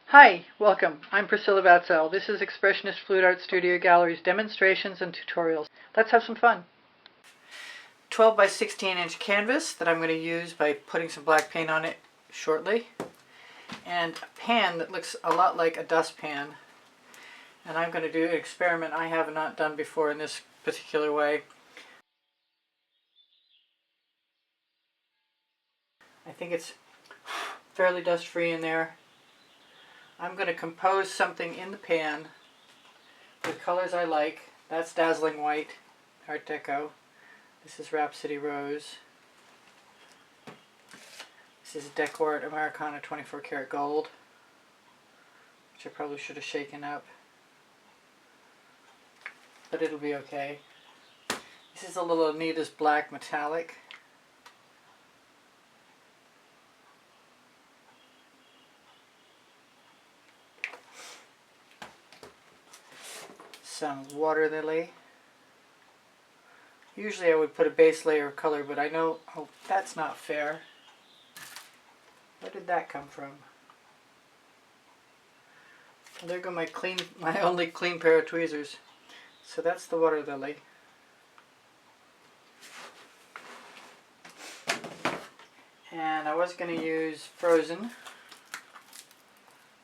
Hi, welcome. I'm Priscilla Batzell. This is Expressionist Fluid Art Studio Gallery's demonstrations and tutorials. Let's have some fun. 12 by 16 inch canvas that I'm going to use by putting some black paint on it shortly. And a pan that looks a lot like a dustpan. And I'm going to do an experiment I have not done before in this particular way. I think it's fairly dust free in there. I'm going to compose something in the pan with colors I like. That's Dazzling White, Art Deco. This is Rhapsody Rose. This is Decor Americana 24 Karat Gold, which I probably should have shaken up, but it'll be okay. This is a little Anita's Black Metallic. Some Water Lily. Usually I would put a base layer of color, but I know, oh, that's not fair. Where did that come from? Well, there go my only clean pair of tweezers. So that's the Water Lily. And I was going to use Frozen,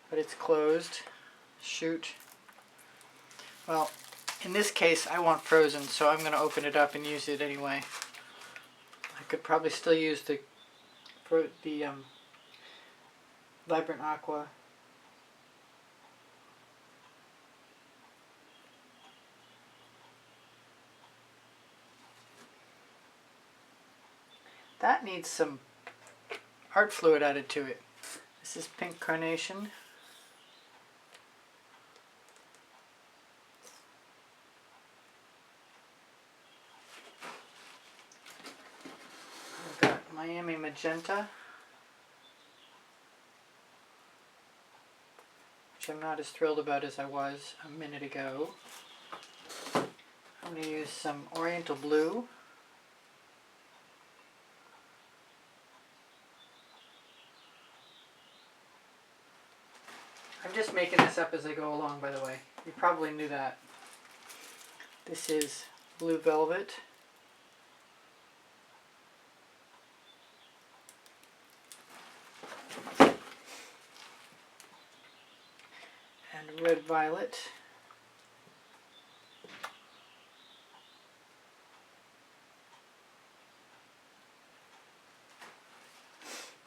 but it's closed. Shoot. Well, in this case I want Frozen, so I'm going to open it up and use it anyway. I could probably still use the Vibrant Aqua. That needs some art fluid added to it. This is Pink Carnation. I've got Miami Magenta, which I'm not as thrilled about as I was a minute ago. I'm going to use some Oriental Blue. I'm just making this up as I go along, by the way. You probably knew that. This is Blue Velvet. And Red Violet.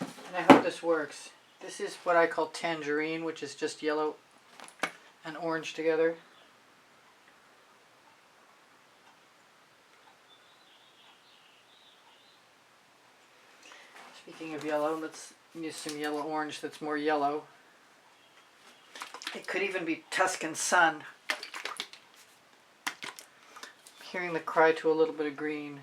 And I hope this works. This is what I call Tangerine, which is just yellow and orange together. Speaking of yellow, let's use some yellow orange that's more yellow. It could even be Tuscan Sun. I'm hearing the cry to a little bit of green.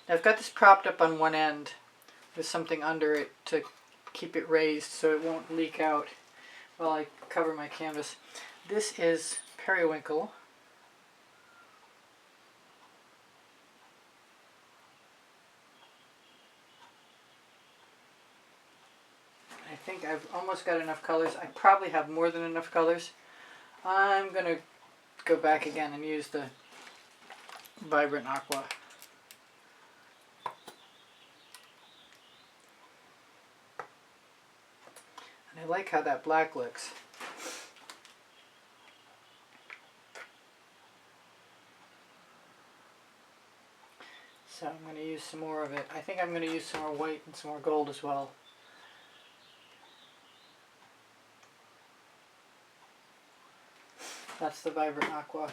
Now I've got this propped up on one end with something under it to keep it raised so it won't leak out while I cover my canvas. This is Periwinkle. I think I've almost got enough colors. I probably have more than enough colors. I'm going to go back again and use the Vibrant Aqua. And I like how that black looks. So I'm going to use some more of it. I think I'm going to use some more white and some more gold as well. That's the Vibrant Aqua.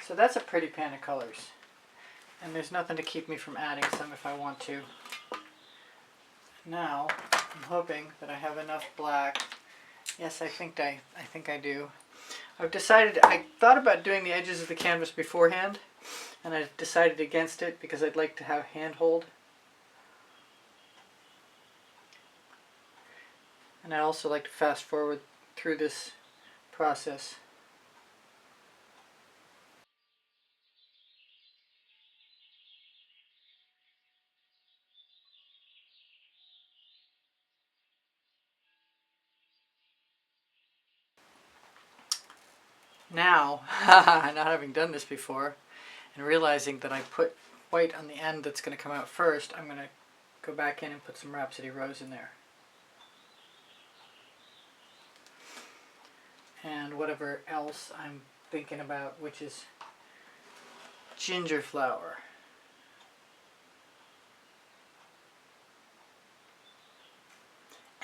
So that's a pretty pan of colors. And there's nothing to keep me from adding some if I want to. Now, I'm hoping that I have enough black. Yes, I think I do. I've decided, I thought about doing the edges of the canvas beforehand, and I decided against it because I'd like to have handhold. And I also like to fast forward through this process. Now, not having done this before, and realizing that I put white on the end that's going to come out first, I'm going to go back in and put some Rhapsody Rose in there. And whatever else I'm thinking about, which is ginger flower.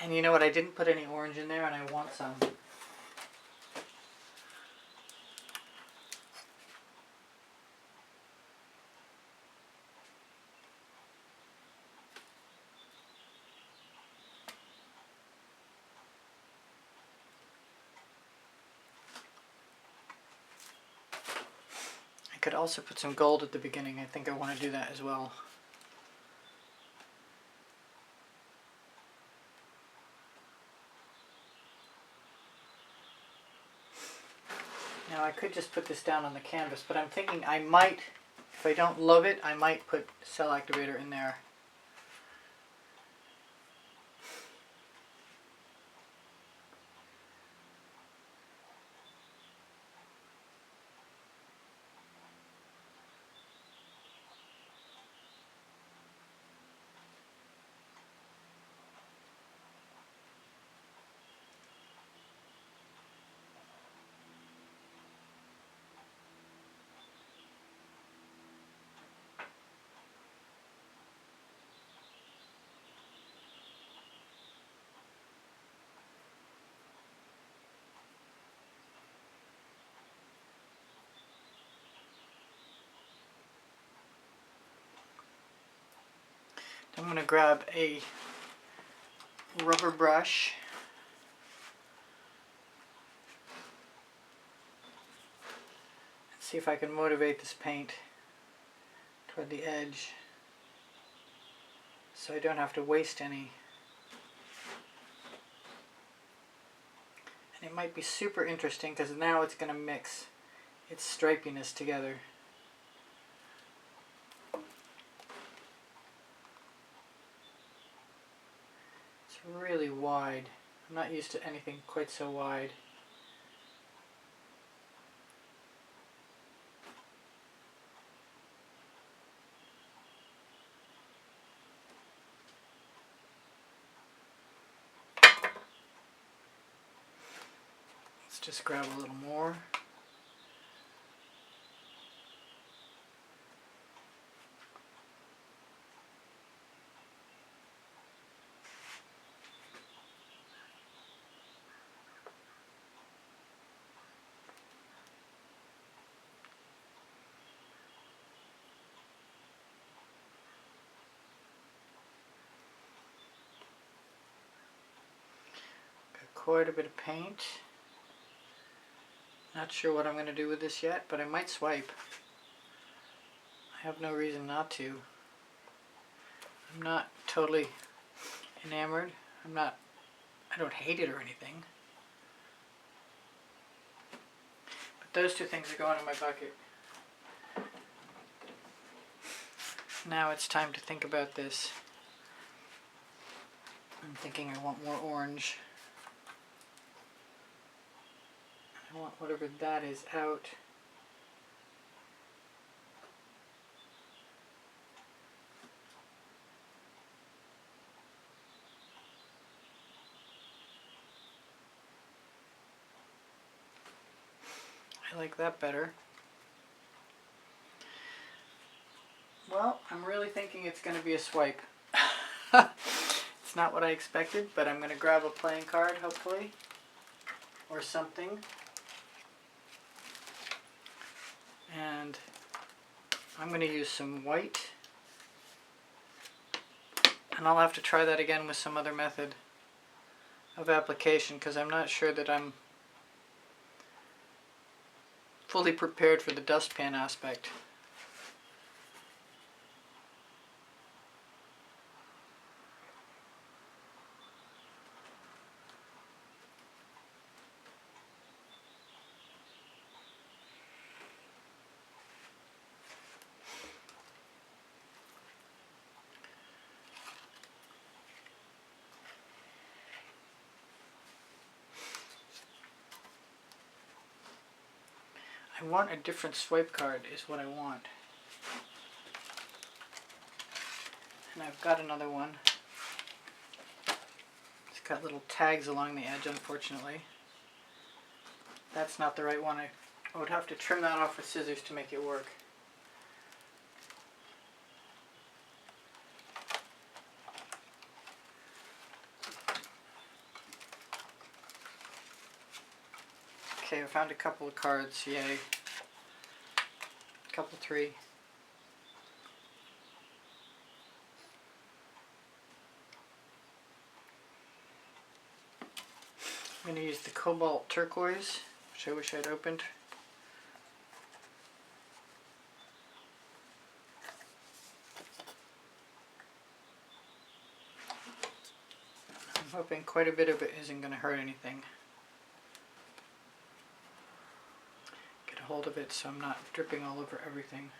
And you know what, I didn't put any orange in there and I want some. I could also put some gold at the beginning. I think I want to do that as well. Now I could just put this down on the canvas, but I'm thinking I might, if I don't love it, I might put cell activator in there. I'm going to grab a rubber brush and see if I can motivate this paint toward the edge so I don't have to waste any. And it might be super interesting because now it's going to mix its stripiness together. Really wide. I'm not used to anything quite so wide. Let's just grab a little more. Quite a bit of paint. Not sure what I'm going to do with this yet, but I might swipe. I have no reason not to. I'm not totally enamored. I don't hate it or anything. But those two things are going in my bucket. Now it's time to think about this. I'm thinking I want more orange. I want whatever that is out. I like that better. Well, I'm really thinking it's going to be a swipe. It's not what I expected, but I'm going to grab a playing card, hopefully, or something. And I'm going to use some white. And I'll have to try that again with some other method of application because I'm not sure that I'm fully prepared for the dustpan aspect. I want a different swipe card is what I want. And I've got another one. It's got little tags along the edge, unfortunately. That's not the right one. I would have to trim that off with scissors to make it work. Okay, I found a couple of cards, yay. Couple, 3. I'm going to use the Cobalt Turquoise, which I wish I'd opened. I'm hoping quite a bit of it isn't going to hurt anything. Get a hold of it so I'm not dripping all over everything.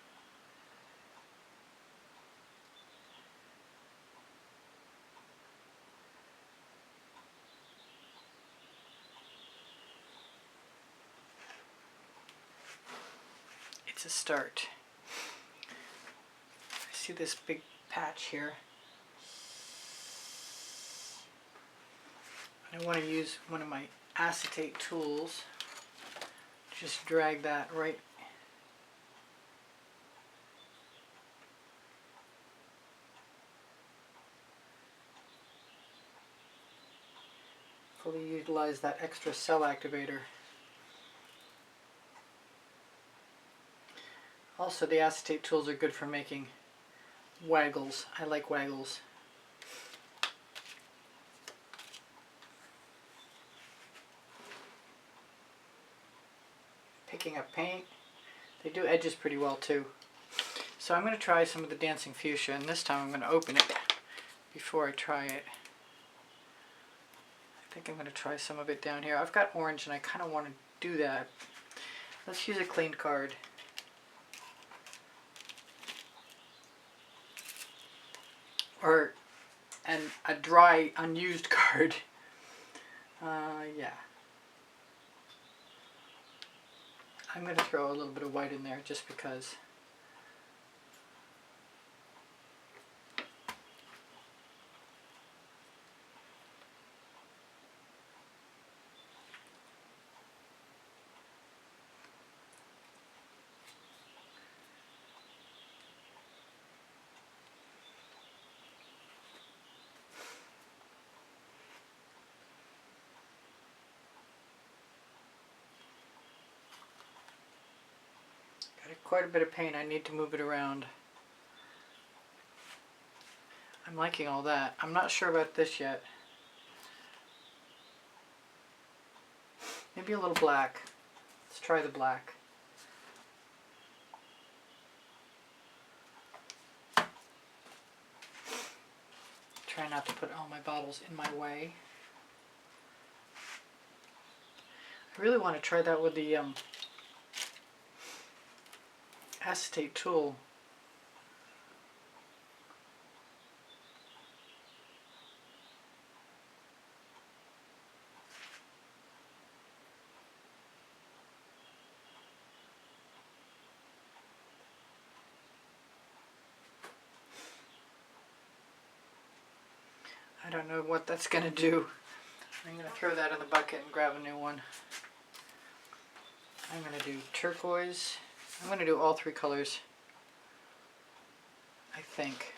It's a start. I see this big patch here. I want to use one of my acetate tools. Just drag that right. Fully utilize that extra cell activator. Also, the acetate tools are good for making waggles. I like waggles. Picking up paint. They do edges pretty well too. So I'm going to try some of the Dancing Fuchsia, and this time I'm going to open it before I try it. I think I'm going to try some of it down here. I've got orange and I kind of want to do that. Let's use a cleaned card. Or a dry, unused card. Yeah. I'm going to throw a little bit of white in there just because. Quite a bit of paint. I need to move it around. I'm liking all that. I'm not sure about this yet. Maybe a little black. Let's try the black. Try not to put all my bottles in my way. I really want to try that with the acetate tool. I don't know what that's going to do. I'm going to throw that in the bucket and grab a new one. I'm going to do turquoise. I'm going to do all 3 colors, I think.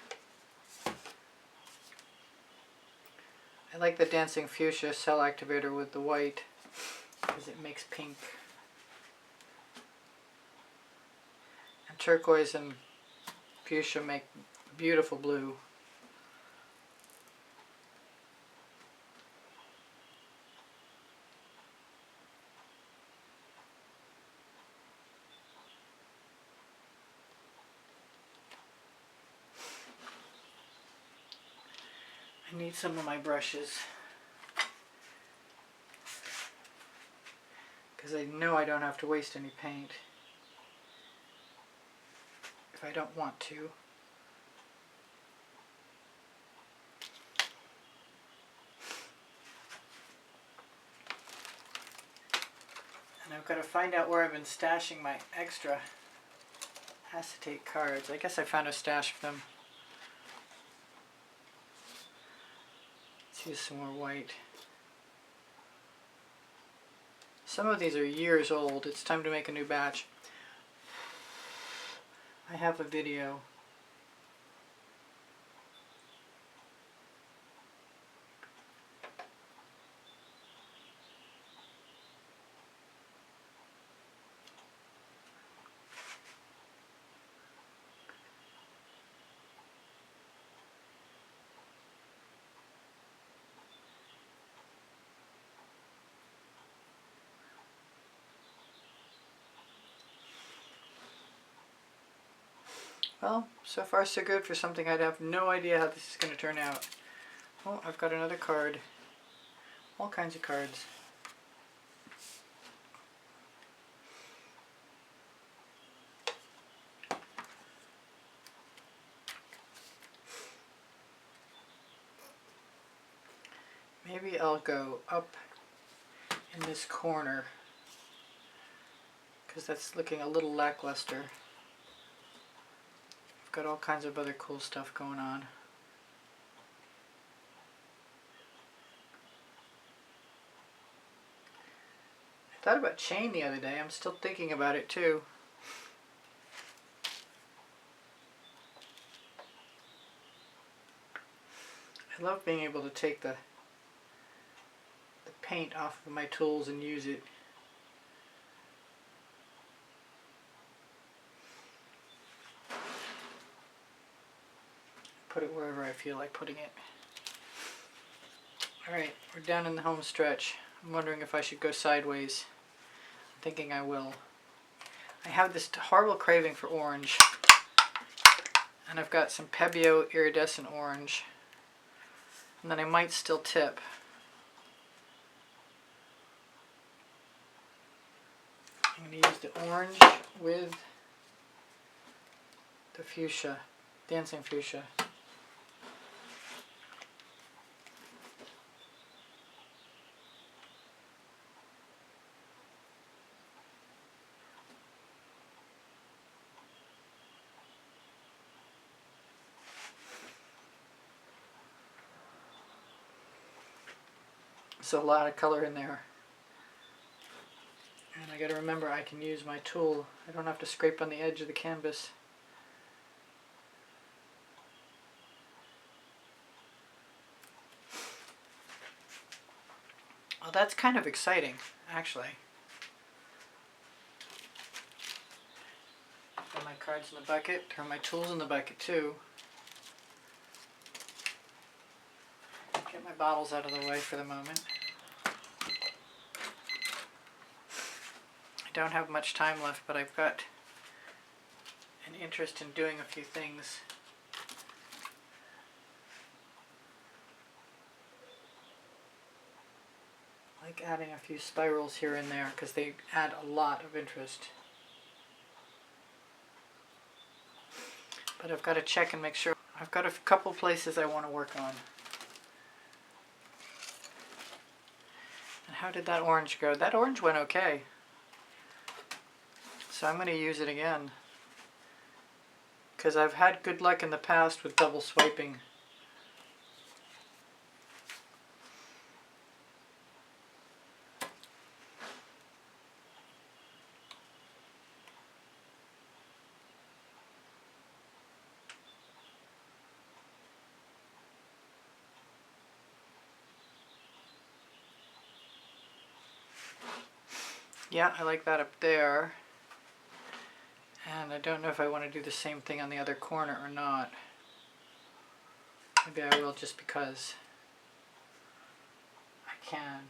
I like the Dancing Fuchsia cell activator with the white because it makes pink. And turquoise and fuchsia make beautiful blue. I need some of my brushes because I know I don't have to waste any paint if I don't want to. And And I've got to find out where I've been stashing my extra acetate cards. I guess I found a stash of them. Let's use some more white. Some of these are years old. It's time to make a new batch. I have a video. Well, so far so good for something I'd have no idea how this is going to turn out. Oh, I've got another card. All kinds of cards. Maybe I'll go up in this corner because that's looking a little lackluster. Got all kinds of other cool stuff going on. I thought about chain the other day. I'm still thinking about it too. I love being able to take the paint off of my tools and use it. Put it wherever I feel like putting it. Alright, we're down in the home stretch. I'm wondering if I should go sideways. I'm thinking I will. I have this horrible craving for orange. And I've got some Pebeo iridescent orange. And then I might still tip. I'm going to use the orange with the fuchsia, dancing fuchsia. There's a lot of color in there. And I gotta remember I can use my tool. I don't have to scrape on the edge of the canvas. Well, that's kind of exciting, actually. Throw my cards in the bucket, throw my tools in the bucket too. Get my bottles out of the way for the moment. I don't have much time left, but I've got an interest in doing a few things. Like adding a few spirals here and there because they add a lot of interest. But I've got to check and make sure. I've got a couple places I want to work on. And how did that orange go? That orange went okay. So I'm going to use it again. Because I've had good luck in the past with double swiping. Yeah, I like that up there. And I don't know if I want to do the same thing on the other corner or not. Maybe I will just because I can.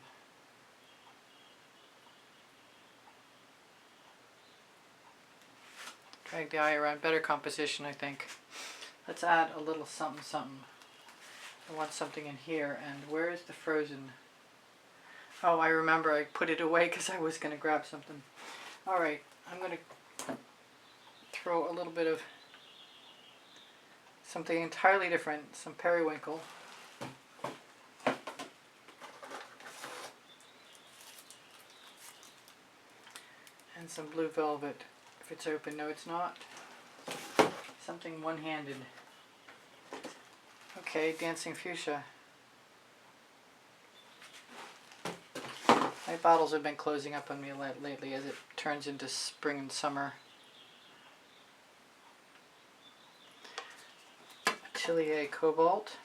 Drag the eye around. Better composition, I think. Let's add a little something something. I want something in here. And where is the frozen? Oh, I remember I put it away because I was going to grab something. Alright, I'm going to throw a little bit of something entirely different, some periwinkle. And some blue velvet. If it's open, no it's not. Something one-handed. Okay, dancing fuchsia. My bottles have been closing up on me lately as it turns into spring and summer. Atelier Cobalt.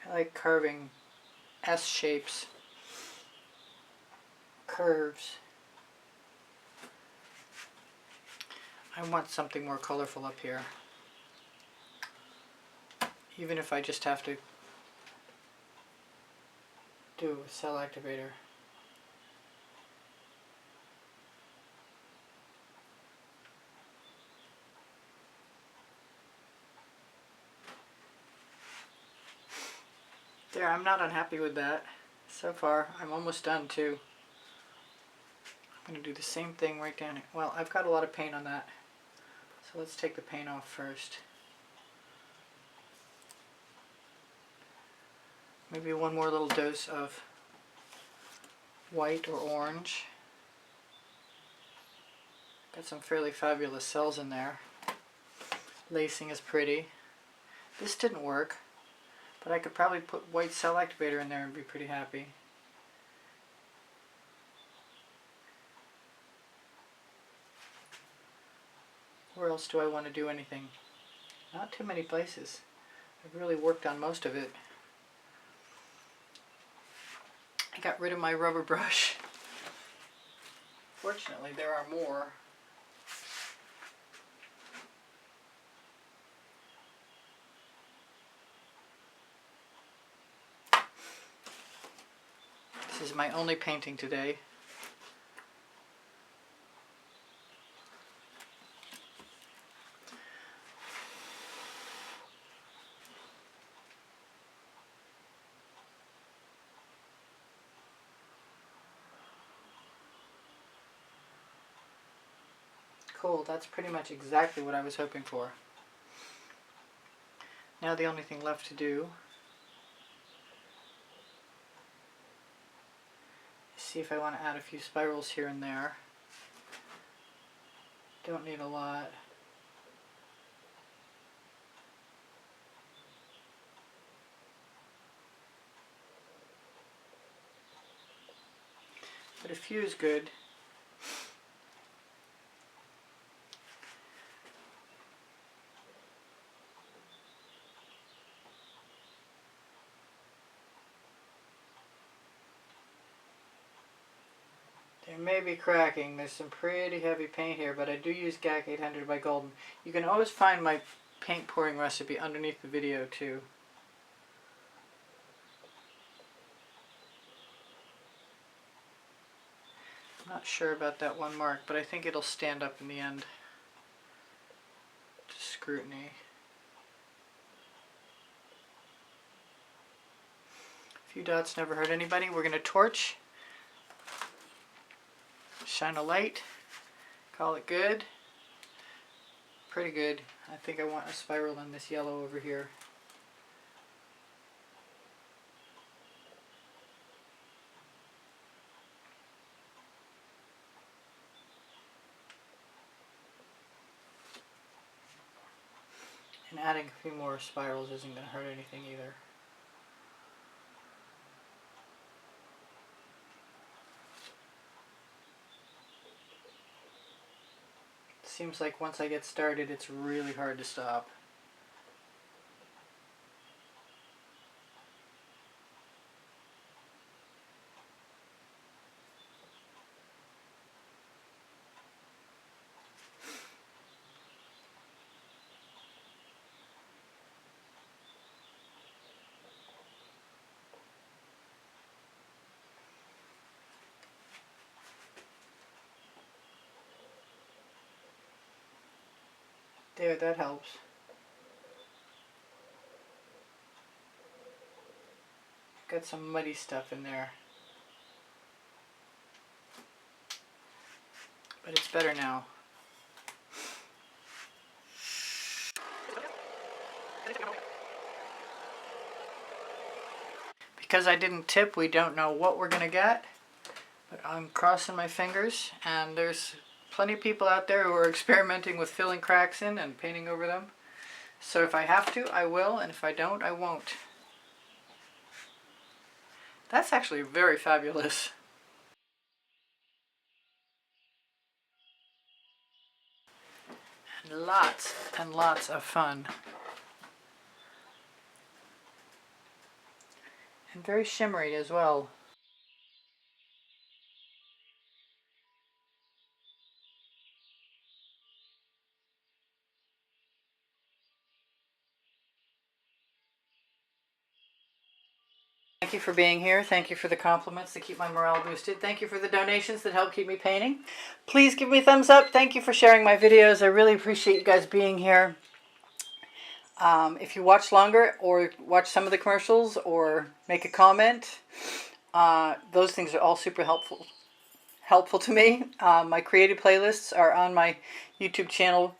I like carving S shapes, curves. I want something more colorful up here. Even if I just have to do a cell activator. There, I'm not unhappy with that. So far, I'm almost done too. I'm going to do the same thing right down here. Well, I've got a lot of paint on that. So let's take the paint off first. Maybe one more little dose of white or orange. Got some fairly fabulous cells in there. Lacing is pretty. This didn't work. But I could probably put white cell activator in there and be pretty happy. Where else do I want to do anything? Not too many places. I've really worked on most of it. I got rid of my rubber brush. Fortunately, there are more. This is my only painting today. Cool, that's pretty much exactly what I was hoping for. Now the only thing left to do is see if I want to add a few spirals here and there. Don't need a lot. But a few is good. They may be cracking. There's some pretty heavy paint here, but I do use GAC 800 by Golden. You can always find my paint pouring recipe underneath the video too. I'm not sure about that one mark, but I think it'll stand up in the end to scrutiny. A few dots never hurt anybody. We're going to torch. Shine a light, call it good. Pretty good. I think I want a spiral in this yellow over here. And adding a few more spirals isn't going to hurt anything either. Seems like once I get started, it's really hard to stop. There, that helps. Got some muddy stuff in there. But it's better now. Because I didn't tip, we don't know what we're gonna get. But I'm crossing my fingers, and there's plenty of people out there who are experimenting with filling cracks in and painting over them. So if I have to, I will, and if I don't, I won't. That's actually very fabulous. And lots of fun. And very shimmery as well. Thank you for being here. Thank you for the compliments that keep my morale boosted. Thank you for the donations that help keep me painting. Please give me a thumbs up. Thank you for sharing my videos. I really appreciate you guys being here. If you watch longer or watch some of the commercials or make a comment, those things are all super helpful to me. My creative playlists are on my YouTube channel.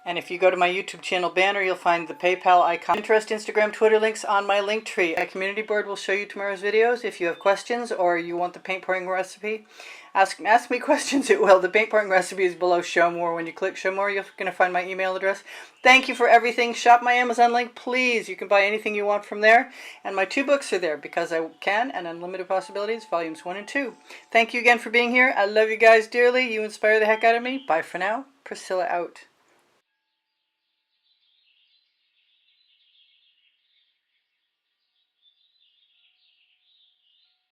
And if you go to my YouTube channel banner, you'll find the PayPal icon. Pinterest, Instagram, Twitter links on my link tree. My community board will show you tomorrow's videos. If you have questions or you want the paint pouring recipe, ask me questions. It will. The paint pouring recipe is below Show More. When you click Show More, you're going to find my email address. Thank you for everything. Shop my Amazon link, please. You can buy anything you want from there. And my 2 books are there, Because I Can and Unlimited Possibilities, Volumes 1 and 2. Thank you again for being here. I love you guys dearly. You inspire the heck out of me. Bye for now. Priscilla out.